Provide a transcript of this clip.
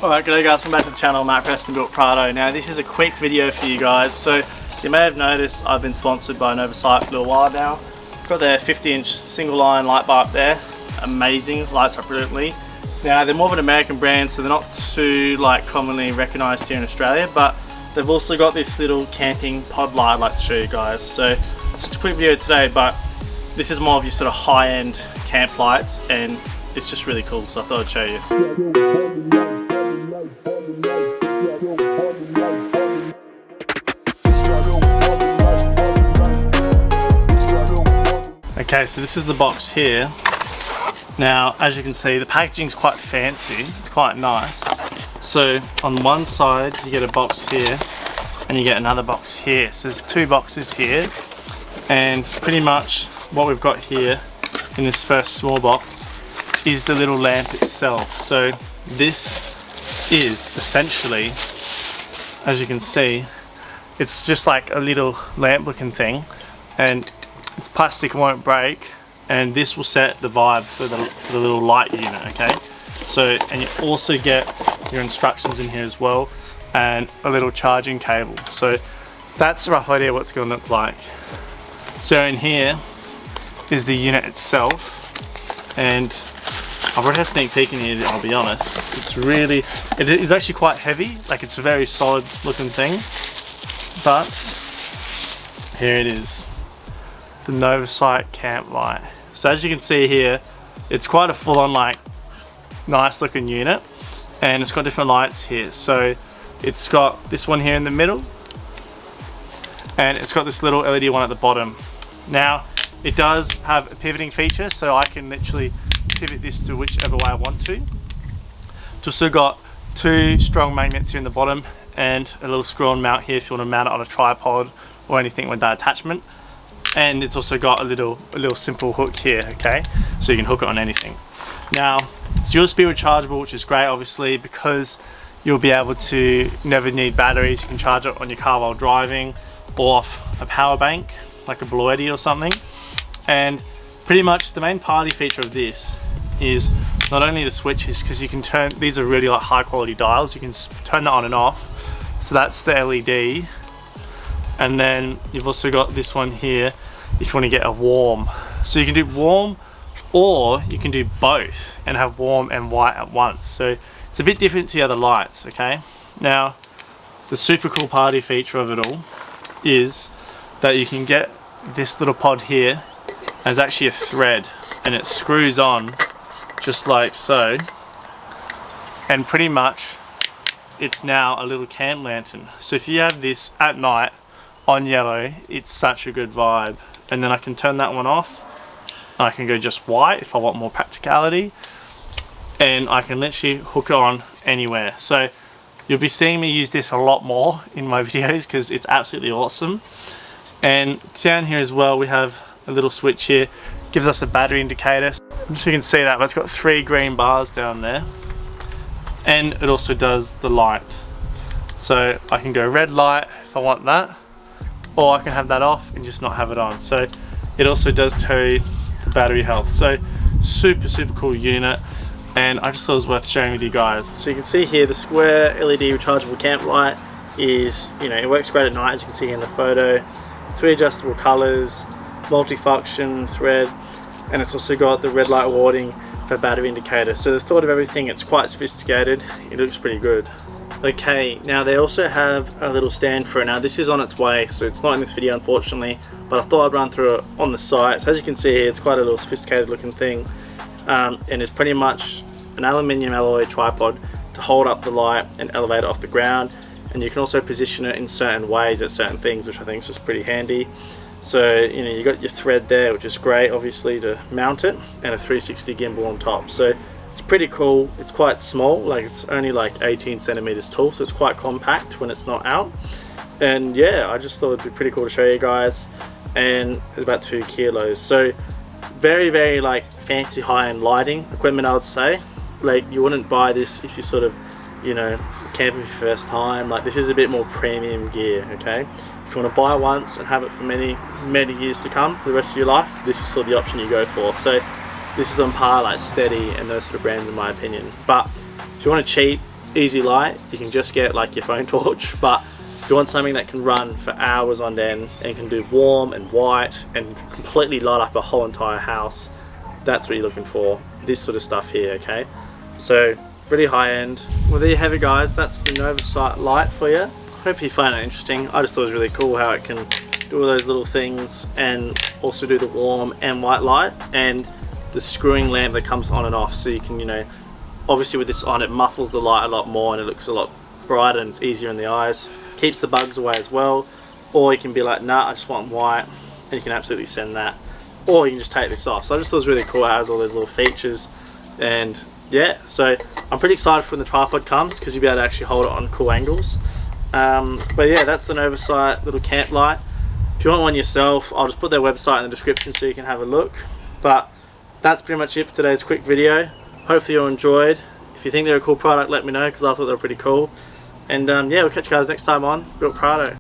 Alright, g'day guys, welcome back to the channel. Matt Preston built Prado. Now this is a quick video for you guys. So you may have noticed I've been sponsored by Novsight for a little while now. Got their 50-inch single line light bar up there. Amazing, lights up brilliantly. Now they're more of an American brand, so they're not too commonly recognised here in Australia, but they've also got this little camping pod light I'd like to show you guys. So it's just a quick video today, but this is more of your sort of high-end camp lights, and it's just really cool, so I thought I'd show you. Okay, so this is the box here. Now, as you can see, the packaging is quite fancy. It's quite nice. So on one side, you get a box here, and you get another box here. So there's two boxes here, and pretty much what we've got here in this first small box is the little lamp itself. So this is essentially, as you can see, it's just like a little lamp looking thing, and it's plastic, won't break, and this will set the vibe for the little light unit. Okay, so, and you also get your instructions in here as well, and a little charging cable. So that's a rough idea what it's going to look like. So in here is the unit itself, and I've already had a sneak peek in here, I'll be honest. It's really, it is actually quite heavy, like it's a very solid looking thing, but here it is. The Novsight camp light. So as you can see here, it's quite a full-on nice looking unit, and it's got different lights here. So it's got this one here in the middle, and it's got this little LED one at the bottom. Now it does have a pivoting feature, so I can literally pivot this to whichever way I want to. It's also got two strong magnets here in the bottom, and a little screw-on mount here if you want to mount it on a tripod or anything with that attachment. And it's also got a little simple hook here, okay, so you can hook it on anything. Now it's USB rechargeable, which is great obviously, because you'll be able to never need batteries. You can charge it on your car while driving, or off a power bank like a Blue or something. And pretty much the main party feature of this is not only the switches, because you can turn, these are really high quality dials, you can turn that on and off. So that's the LED. And then you've also got this one here if you want to get a warm. So you can do warm, or you can do both and have warm and white at once. So it's a bit different to the other lights, okay? Now, the super cool party feature of it all is that you can get this little pod here, and it's actually a thread, and it screws on just like so. And pretty much it's now a little camp lantern. So if you have this at night, on yellow, it's such a good vibe. And then I can turn that one off, and I can go just white if I want more practicality, and I can literally hook it on anywhere. So you'll be seeing me use this a lot more in my videos because it's absolutely awesome. And down here as well, we have a little switch here, gives us a battery indicator. So you can see that, but it's got 3 green bars down there, and it also does the light. So I can go red light if I want that, or I can have that off and just not have it on. So it also does tell you the battery health. So super cool unit, and I just thought it was worth sharing with you guys. So you can see here the square LED rechargeable camp light is, it works great at night, as you can see here in the photo. 3 adjustable colors, multifunction thread, and it's also got the red light warning for battery indicator. So the thought of everything, it's quite sophisticated, it looks pretty good. Okay, now they also have a little stand for it. Now this is on its way, so it's not in this video unfortunately, but I thought I'd run through it on the site. So as you can see here, it's quite a little sophisticated looking thing, and it's pretty much an aluminium alloy tripod to hold up the light and elevate it off the ground. And you can also position it in certain ways at certain things, which I think is just pretty handy. So you got your thread there, which is great obviously to mount it, and a 360 gimbal on top. So it's pretty cool. It's quite small, it's only 18 centimeters tall, so it's quite compact when it's not out. And yeah, I just thought it'd be pretty cool to show you guys. And it's about 2 kilos. So very fancy high-end lighting equipment, I would say. You wouldn't buy this if you sort of, camping for your first time. This is a bit more premium gear, okay? If you want to buy once and have it for many years to come, for the rest of your life, this is sort of the option you go for. So this is on par like Steady and those sort of brands in my opinion. But if you want to cheat easy light, you can just get like your phone torch. But if you want something that can run for hours on end and can do warm and white and completely light up a whole entire house, that's what you're looking for. This sort of stuff here, okay? So pretty high end. Well, there you have it, guys. That's the Novsight light for you. Hope you find it interesting. I just thought it was really cool how it can do all those little things and also do the warm and white light, and the screwing lamp that comes on and off, so you can, you know, obviously with this on, it muffles the light a lot more and it looks a lot brighter and it's easier in the eyes. Keeps the bugs away as well. Or you can be like, nah, I just want white, and you can absolutely send that. Or you can just take this off. So I just thought it was really cool how it has all those little features. And yeah, so I'm pretty excited for when the tripod comes, because you'll be able to actually hold it on cool angles. But yeah, that's the Novsight little camp light. If you want one yourself, I'll just put their website in the description so you can have a look. But that's pretty much it for today's quick video. Hopefully you enjoyed. If you think they're a cool product, let me know, because I thought they were pretty cool. And yeah, we'll catch you guys next time on Built Prado.